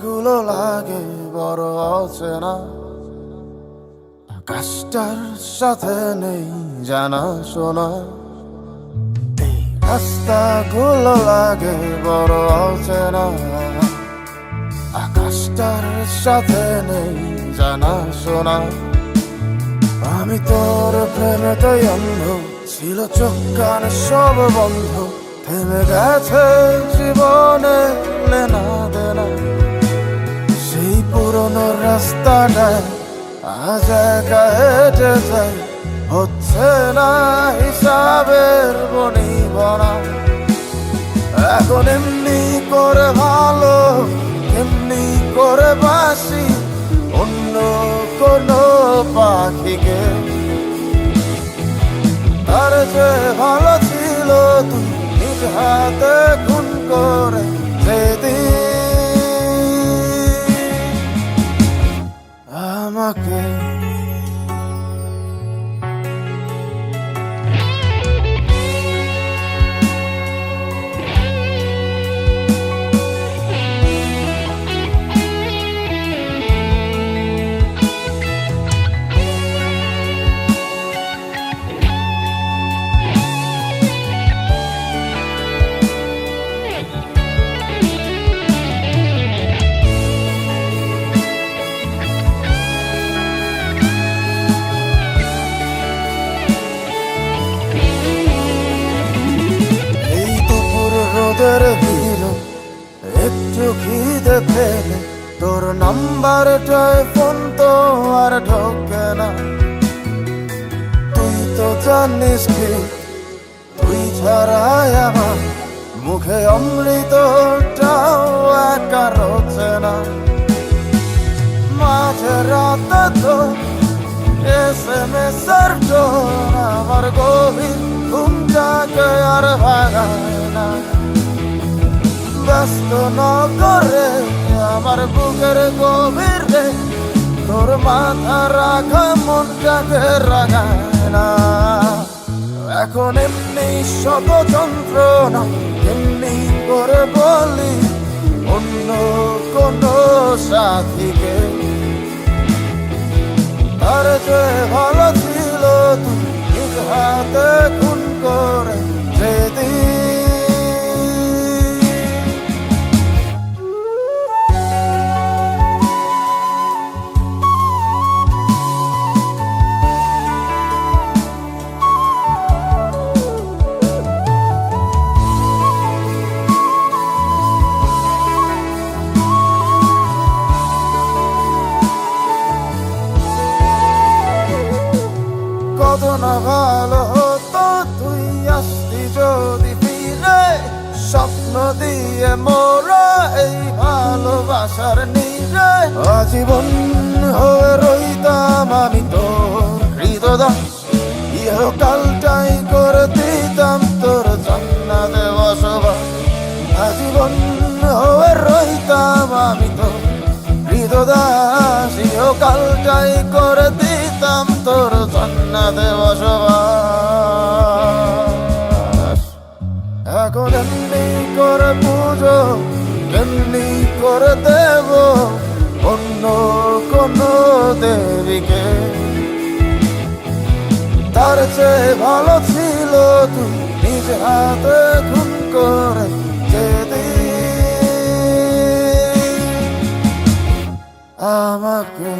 গুলো লাগে বড় অচেনা, আকাশটার সাথে নেই জানা শোনা। এই রাস্তাগুলো লাগে বড় অচেনা, আকাশটার সাথে নেই জানা শোনা। আমি তোর প্রেমেতেই অন্ধ, ছিল চোখ কান সব বন্ধ, থেমে গেছে জীবনে লেনা দেনা। সেই পুরনো রাস্তাটায় আজ একা হেঁটে যাই, হচ্ছে না হিসাবের বনিবনা। এখন এমনি করে ভালো, এমনি করে বাসি অন্য কোনো পাখিকে। তার যে ভালো ছিল তুই নিজ হাতে খুন করে যেদিন আমাকে। রোদের ভিড় একটু খিদে পেলে তোর নাম্বারটায় ফোন তো আর ঢোকে না। তুই তো জানিস কি, তুই ছাড়াই আমার মুখে অমৃতটাও একা রোচে না। মাঝে রাতে তো SMS-এর টোন আমার গভীর ঘুমটাকে আর ভাগায় না। ব্যস্ত নগরে আমার বুকের গভীরে তোর মাথা রাখা মনটাকে রাগায় না। এখন এমনি শত যন্ত্রণা, এমনি করে বলি অন্য কোনো সাথীকে। তার যে ভালো ছিল তুই নিজ হাতে খুন করে যেদিন কত না ভালো হতো তুই আসতি যদি ফিরে। স্বপ্ন দিয়ে মোরা এই ভালোবাসার নীড়ে আজীবন হয়ে রইতাম আমি তোর হৃদয়দাস। ইহকালটাই করে দিতাম তোর জান্নাতে বসবাস। আজীবন হয়ে রইতাম আমি তোর হৃদয়দাস। ইহকালটাই করে দিতাম তোর জান্নাতে বসবাস। এখন এমনি করে পুজো, এমনি করে দেব অন্য কোনো দেবীকে। তার চেয়ে ভালো ছিল তুই নিজ হাতে খুন করে যেদিন আমাকে।